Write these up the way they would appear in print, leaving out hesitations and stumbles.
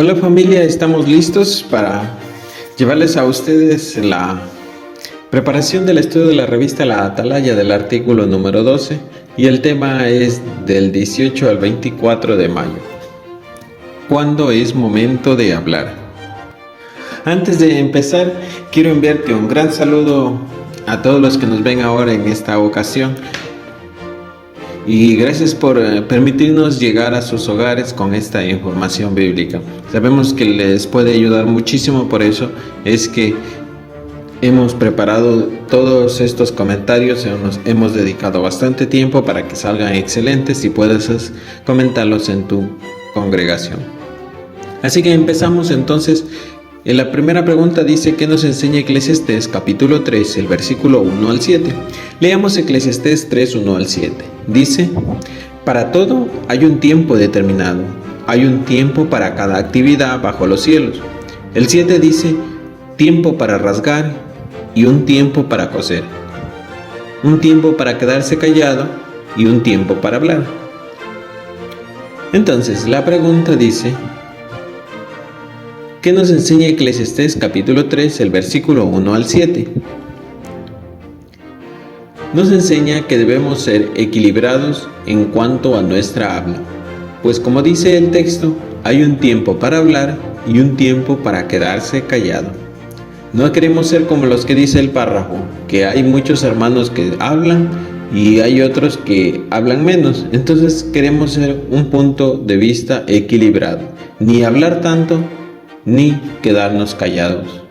Hola familia, estamos listos para llevarles a ustedes la preparación del estudio de la revista La Atalaya del artículo número 12 y el tema es del 18 al 24 de mayo. ¿Cuándo es momento de hablar? Antes de empezar, quiero enviarte un gran saludo a todos los que nos ven ahora en esta ocasión. Y gracias por permitirnos llegar a sus hogares con esta información bíblica. Sabemos que les puede ayudar muchísimo, por eso es que hemos preparado todos estos comentarios, hemos dedicado bastante tiempo para que salgan excelentes y puedas comentarlos en tu congregación. Así que empezamos entonces. En la primera pregunta dice que nos enseña Eclesiastés capítulo 3, el versículo 1 al 7. Leamos Eclesiastés 3, 1 al 7. Dice: para todo hay un tiempo determinado, hay un tiempo para cada actividad bajo los cielos. El 7 dice: tiempo para rasgar y un tiempo para coser, un tiempo para quedarse callado y un tiempo para hablar. Entonces la pregunta dice: ¿qué nos enseña Eclesiastés capítulo 3, el versículo 1 al 7? Nos enseña que debemos ser equilibrados en cuanto a nuestra habla, pues como dice el texto, hay un tiempo para hablar y un tiempo para quedarse callado. No queremos ser como los que dice el párrafo, que hay muchos hermanos que hablan y hay otros que hablan menos. Entonces queremos ser un punto de vista equilibrado, ni hablar tanto ni quedarnos callados.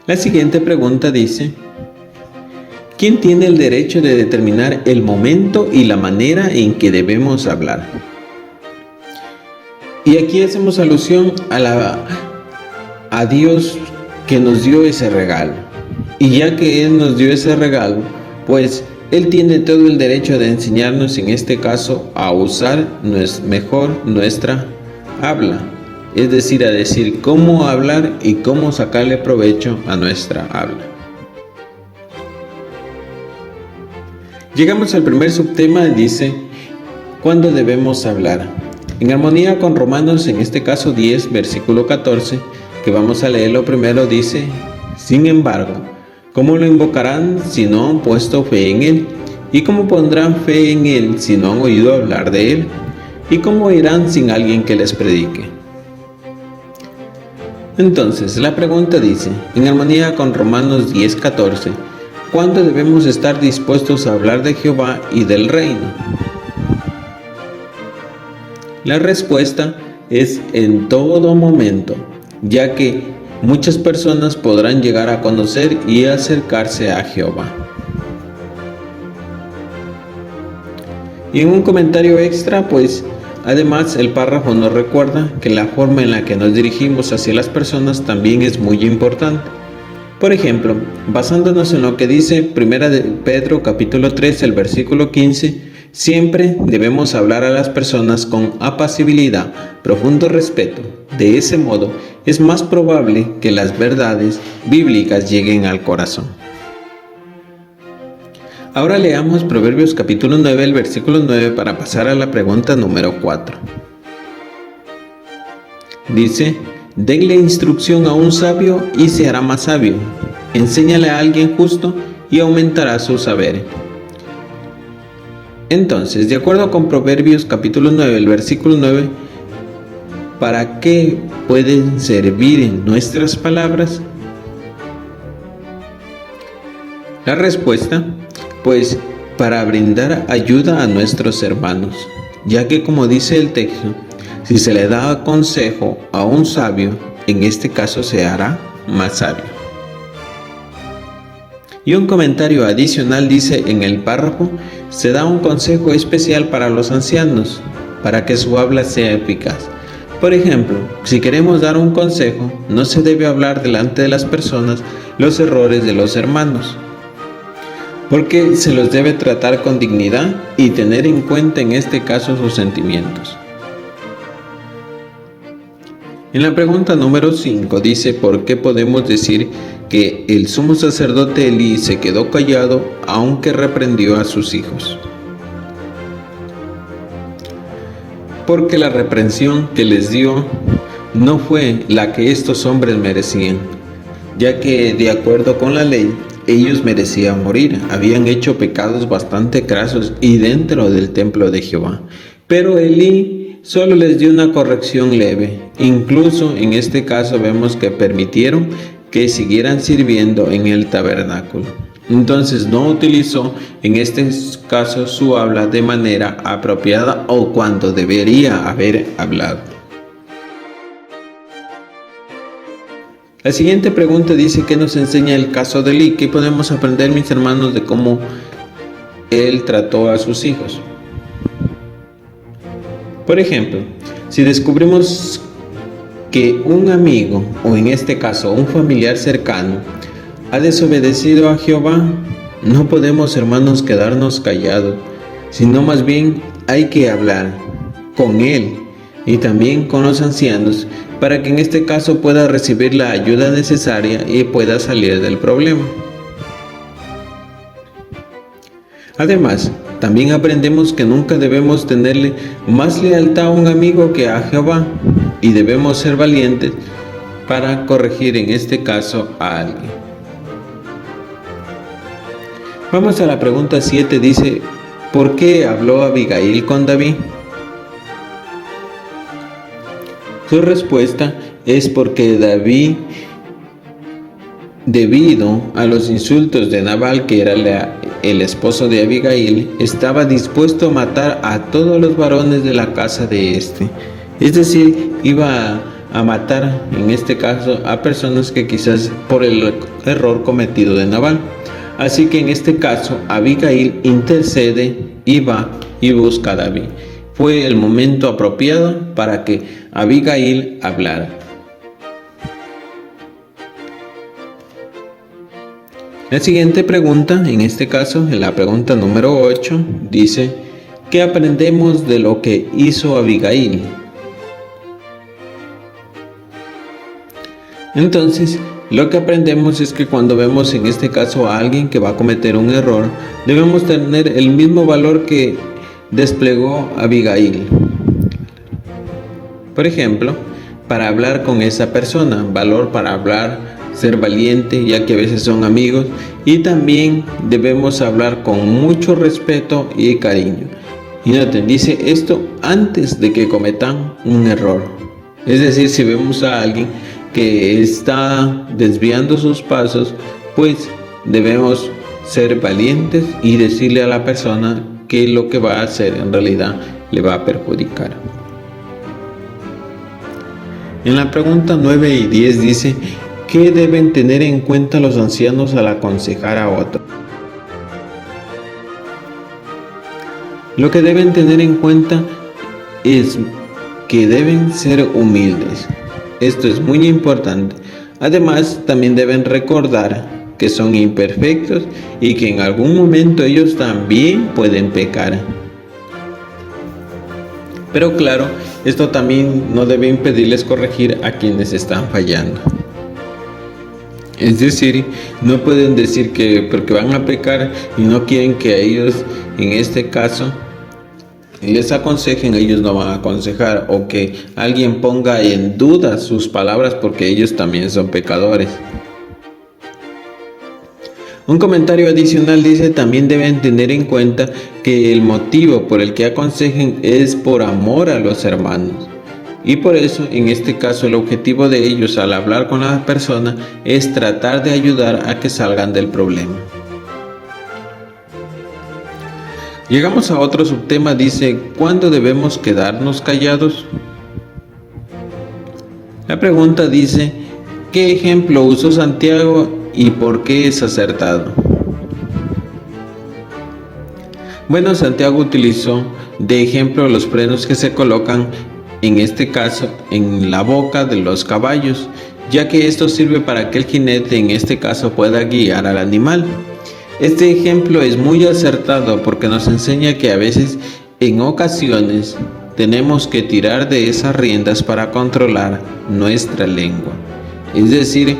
La siguiente pregunta dice: ¿quién tiene el derecho de determinar el momento y la manera en que debemos hablar? Y aquí hacemos alusión a Dios, que nos dio ese regalo. Y ya que Él nos dio ese regalo, pues Él tiene todo el derecho de enseñarnos, en este caso, a usar mejor nuestra habla. Es decir, a decir cómo hablar y cómo sacarle provecho a nuestra habla. Llegamos al primer subtema, dice: ¿cuándo debemos hablar? En armonía con Romanos, en este caso 10, versículo 14, que vamos a leerlo primero, dice: sin embargo, ¿cómo lo invocarán si no han puesto fe en Él? ¿Y cómo pondrán fe en Él si no han oído hablar de Él? ¿Y cómo irán sin alguien que les predique? Entonces, la pregunta dice, en armonía con Romanos 10:14, ¿cuándo debemos estar dispuestos a hablar de Jehová y del reino? La respuesta es en todo momento, ya que muchas personas podrán llegar a conocer y acercarse a Jehová. Y en un comentario extra, pues, además el párrafo nos recuerda que la forma en la que nos dirigimos hacia las personas también es muy importante. Por ejemplo, basándonos en lo que dice Primera de Pedro capítulo 3, el versículo 15, siempre debemos hablar a las personas con apacibilidad, profundo respeto. De ese modo, es más probable que las verdades bíblicas lleguen al corazón. Ahora leamos Proverbios capítulo 9, el versículo 9, para pasar a la pregunta número 4. Dice: denle instrucción a un sabio y se hará más sabio. Enséñale a alguien justo y aumentará su saber. Entonces, de acuerdo con Proverbios capítulo 9, el versículo 9, ¿para qué pueden servir nuestras palabras? La respuesta, pues, para brindar ayuda a nuestros hermanos, ya que, como dice el texto, si se le da consejo a un sabio, en este caso se hará más sabio. Y un comentario adicional dice en el párrafo: se da un consejo especial para los ancianos, para que su habla sea eficaz. Por ejemplo, si queremos dar un consejo, no se debe hablar delante de las personas los errores de los hermanos, porque se los debe tratar con dignidad y tener en cuenta en este caso sus sentimientos. En la pregunta número 5 dice: ¿por qué podemos decir que el sumo sacerdote Elí se quedó callado aunque reprendió a sus hijos? porque la reprensión que les dio no fue la que estos hombres merecían, ya que de acuerdo con la ley, ellos merecían morir, habían hecho pecados bastante grasos y dentro del templo de Jehová. Pero Elí solo les dio una corrección leve. Incluso en este caso vemos que permitieron que siguieran sirviendo en el tabernáculo. Entonces no utilizó en este caso su habla de manera apropiada o cuando debería haber hablado. La siguiente pregunta dice: ¿qué nos enseña el caso de Elí? ¿Qué podemos aprender, mis hermanos, de cómo él trató a sus hijos? Por ejemplo, si descubrimos que un amigo, o en este caso un familiar cercano, ha desobedecido a Jehová, no podemos, hermanos, quedarnos callados, sino más bien hay que hablar con él y también con los ancianos para que en este caso pueda recibir la ayuda necesaria y pueda salir del problema. Además, también aprendemos que nunca debemos tenerle más lealtad a un amigo que a Jehová y debemos ser valientes para corregir en este caso a alguien. Vamos a la pregunta 7, dice: ¿por qué habló Abigail con David? Su respuesta es porque David, debido a los insultos de Nabal, que era el esposo de Abigail, estaba dispuesto a matar a todos los varones de la casa de este. Es decir, iba a matar en este caso a personas que quizás por el error cometido de Nabal. Así que en este caso Abigail intercede y va y busca a David. Fue el momento apropiado para que Abigail hablara. La siguiente pregunta, en este caso, en la pregunta número 8, dice: ¿qué aprendemos de lo que hizo Abigail? Entonces, lo que aprendemos es que cuando vemos en este caso a alguien que va a cometer un error, debemos tener el mismo valor que desplegó Abigail. Por ejemplo, para hablar con esa persona, valor para hablar, ser valiente, ya que a veces son amigos, y también debemos hablar con mucho respeto y cariño. Y noten, dice esto antes de que cometan un error. Es decir, si vemos a alguien que está desviando sus pasos, pues debemos ser valientes y decirle a la persona que lo que va a hacer en realidad le va a perjudicar. En la pregunta 9 y 10 dice: ¿qué deben tener en cuenta los ancianos al aconsejar a otro? Lo que deben tener en cuenta es que deben ser humildes. Esto es muy importante. Además, también deben recordar que son imperfectos y que en algún momento ellos también pueden pecar. Pero claro, esto también no debe impedirles corregir a quienes están fallando. Es decir, no pueden decir que porque van a pecar y no quieren que a ellos, en este caso, les aconsejen, ellos no van a aconsejar, o que alguien ponga en duda sus palabras porque ellos también son pecadores. Un comentario adicional dice: también deben tener en cuenta que el motivo por el que aconsejen es por amor a los hermanos. Y por eso, en este caso, el objetivo de ellos al hablar con la persona es tratar de ayudar a que salgan del problema. Llegamos a otro subtema, dice: ¿cuándo debemos quedarnos callados? La pregunta dice: ¿qué ejemplo usó Santiago y por qué es acertado? Bueno, Santiago utilizó de ejemplo los frenos que se colocan, en este caso, en la boca de los caballos, ya que esto sirve para que el jinete, en este caso, pueda guiar al animal. Este ejemplo es muy acertado porque nos enseña que a veces, en ocasiones, tenemos que tirar de esas riendas para controlar nuestra lengua. Es decir,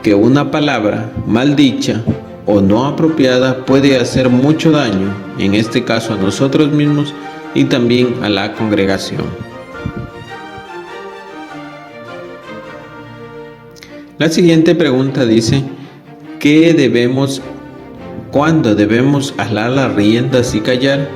que una palabra mal dicha o no apropiada puede hacer mucho daño, en este caso a nosotros mismos y también a la congregación. La siguiente pregunta dice, ¿cuándo debemos alar las riendas y callar?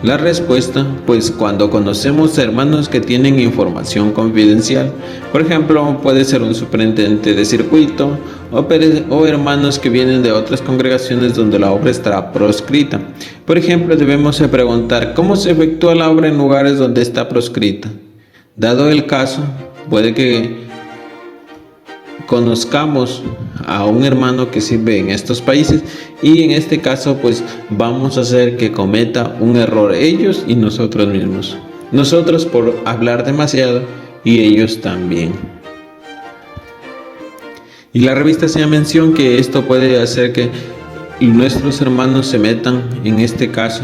La respuesta, pues cuando conocemos hermanos que tienen información confidencial, por ejemplo, puede ser un superintendente de circuito o hermanos que vienen de otras congregaciones donde la obra estará proscrita. Por ejemplo, debemos preguntar, ¿cómo se efectúa la obra en lugares donde está proscrita? Dado el caso, puede que conozcamos a un hermano que sirve en estos países y en este caso pues vamos a hacer que cometa un error ellos y nosotros mismos, nosotros por hablar demasiado y ellos también. Y la revista hacía mención que esto puede hacer que nuestros hermanos se metan en este caso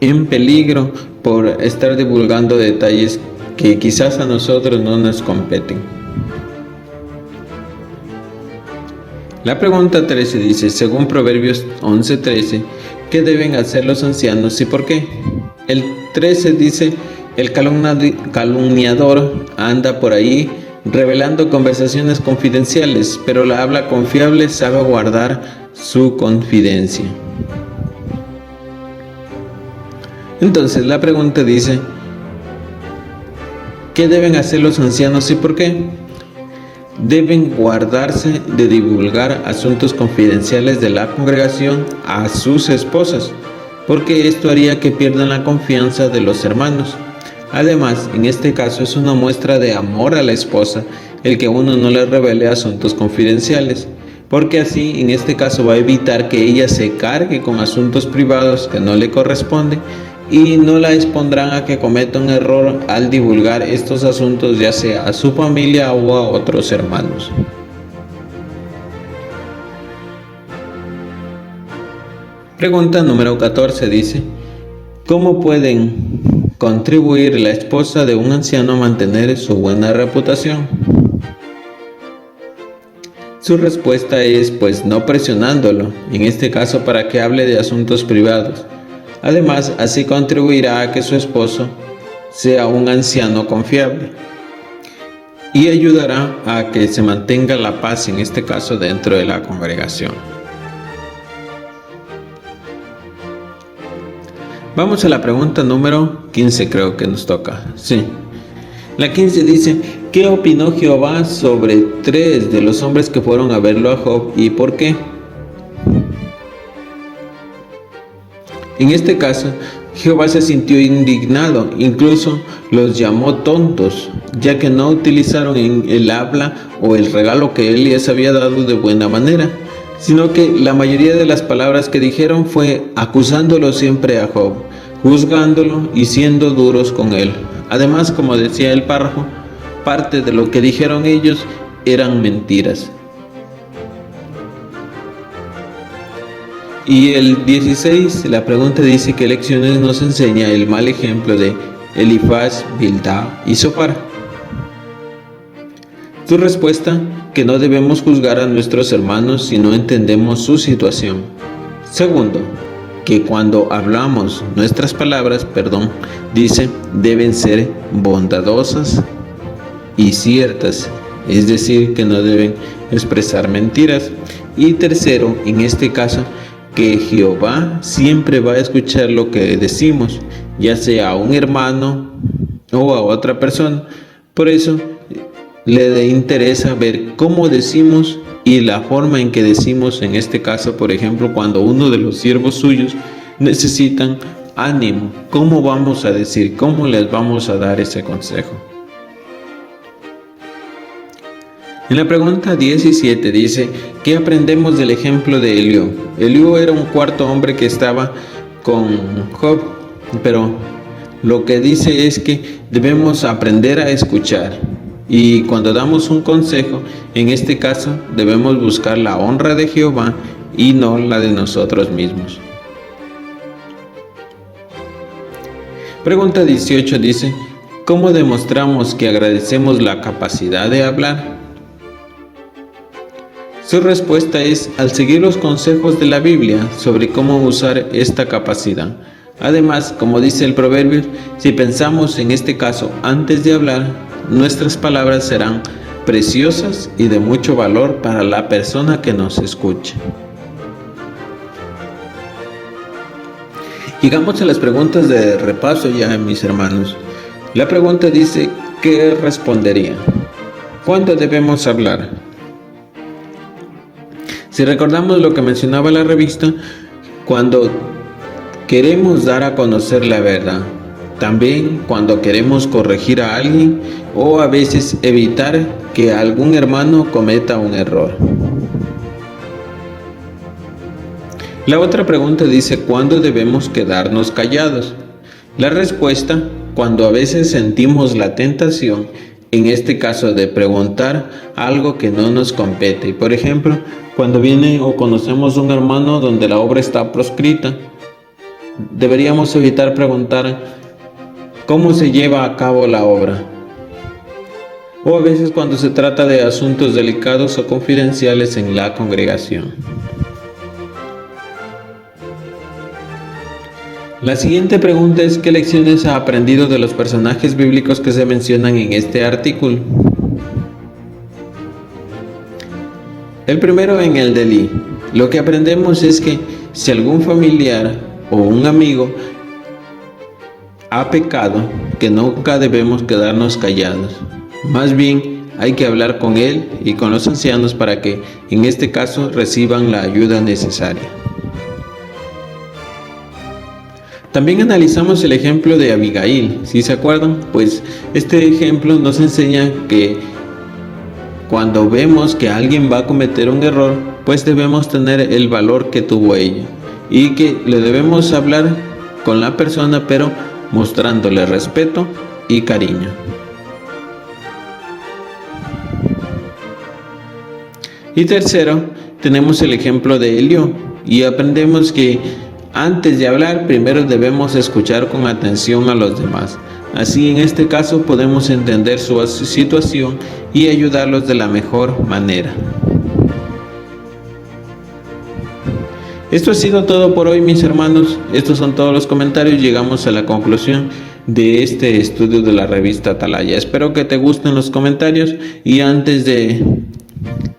en peligro por estar divulgando detalles que quizás a nosotros no nos competen. La pregunta 13 dice, según Proverbios 11:13, ¿qué deben hacer los ancianos y por qué? El 13 dice, el calumniador anda por ahí revelando conversaciones confidenciales, pero la habla confiable sabe guardar su confidencia. Entonces la pregunta dice, ¿qué deben hacer los ancianos y por qué? Deben guardarse de divulgar asuntos confidenciales de la congregación a sus esposas, porque esto haría que pierdan la confianza de los hermanos. Además, en este caso es una muestra de amor a la esposa el que uno no le revele asuntos confidenciales, porque así en este caso va a evitar que ella se cargue con asuntos privados que no le corresponden y no la expondrán a que cometa un error al divulgar estos asuntos ya sea a su familia o a otros hermanos. Pregunta número 14 dice, ¿cómo pueden contribuir la esposa de un anciano a mantener su buena reputación? Su respuesta es pues no presionándolo, en este caso para que hable de asuntos privados. Además, así contribuirá a que su esposo sea un anciano confiable y ayudará a que se mantenga la paz, en este caso, dentro de la congregación. Vamos a la pregunta número 15, creo que nos toca. Sí. La 15 dice, ¿qué opinó Jehová sobre 3 de los hombres que fueron a verlo a Job y por qué? En este caso, Jehová se sintió indignado, incluso los llamó tontos, ya que no utilizaron el habla o el regalo que él les había dado de buena manera, sino que la mayoría de las palabras que dijeron fue acusándolo siempre a Job, juzgándolo y siendo duros con él. Además, como decía el párrafo, parte de lo que dijeron ellos eran mentiras. Y el 16, la pregunta dice qué lecciones nos enseña el mal ejemplo de Elifaz, Bildad y Zofar. Tu respuesta, que no debemos juzgar a nuestros hermanos si no entendemos su situación. Segundo, que cuando hablamos nuestras palabras, dice, deben ser bondadosas y ciertas, es decir, que no deben expresar mentiras. Y tercero, en este caso, que Jehová siempre va a escuchar lo que decimos, ya sea a un hermano o a otra persona. Por eso le interesa ver cómo decimos y la forma en que decimos, en este caso, por ejemplo, cuando uno de los siervos suyos necesitan ánimo, ¿cómo vamos a decir? ¿Cómo les vamos a dar ese consejo? En la pregunta 17 dice, ¿qué aprendemos del ejemplo de Eliú? Eliú era un cuarto hombre que estaba con Job, pero lo que dice es que debemos aprender a escuchar. Y cuando damos un consejo, en este caso, debemos buscar la honra de Jehová y no la de nosotros mismos. Pregunta 18 dice, ¿cómo demostramos que agradecemos la capacidad de hablar? Su respuesta es al seguir los consejos de la Biblia sobre cómo usar esta capacidad. Además, como dice el proverbio, si pensamos en este caso antes de hablar, nuestras palabras serán preciosas y de mucho valor para la persona que nos escuche. Llegamos a las preguntas de repaso ya, mis hermanos. La pregunta dice, ¿qué respondería? ¿Cuándo debemos hablar? Si recordamos lo que mencionaba la revista, cuando queremos dar a conocer la verdad, también cuando queremos corregir a alguien o a veces evitar que algún hermano cometa un error. La otra pregunta dice, ¿cuándo debemos quedarnos callados? La respuesta, cuando a veces sentimos la tentación, en este caso de preguntar algo que no nos compete. Por ejemplo, cuando viene o conocemos un hermano donde la obra está proscrita, deberíamos evitar preguntar cómo se lleva a cabo la obra. O a veces cuando se trata de asuntos delicados o confidenciales en la congregación. La siguiente pregunta es, ¿qué lecciones ha aprendido de los personajes bíblicos que se mencionan en este artículo? El primero, en el de Elí. Lo que aprendemos es que si algún familiar o un amigo ha pecado, que nunca debemos quedarnos callados. Más bien hay que hablar con él y con los ancianos para que, en este caso, reciban la ayuda necesaria. También analizamos el ejemplo de Abigail. Si se acuerdan, pues este ejemplo nos enseña que cuando vemos que alguien va a cometer un error, pues debemos tener el valor que tuvo ella y que le debemos hablar con la persona, pero mostrándole respeto y cariño. Y tercero, tenemos el ejemplo de Eliú y aprendemos que antes de hablar, primero debemos escuchar con atención a los demás. Así, en este caso, podemos entender su situación y ayudarlos de la mejor manera. Esto ha sido todo por hoy, mis hermanos. Estos son todos los comentarios. Llegamos a la conclusión de este estudio de la revista Atalaya. Espero que te gusten los comentarios y antes de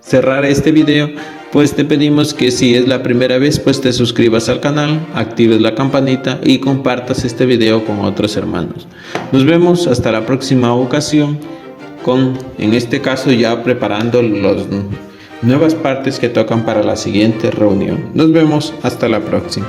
cerrar este video, pues te pedimos que si es la primera vez, pues te suscribas al canal, actives la campanita y compartas este video con otros hermanos. Nos vemos hasta la próxima ocasión en este caso ya preparando las nuevas partes que tocan para la siguiente reunión. Nos vemos hasta la próxima.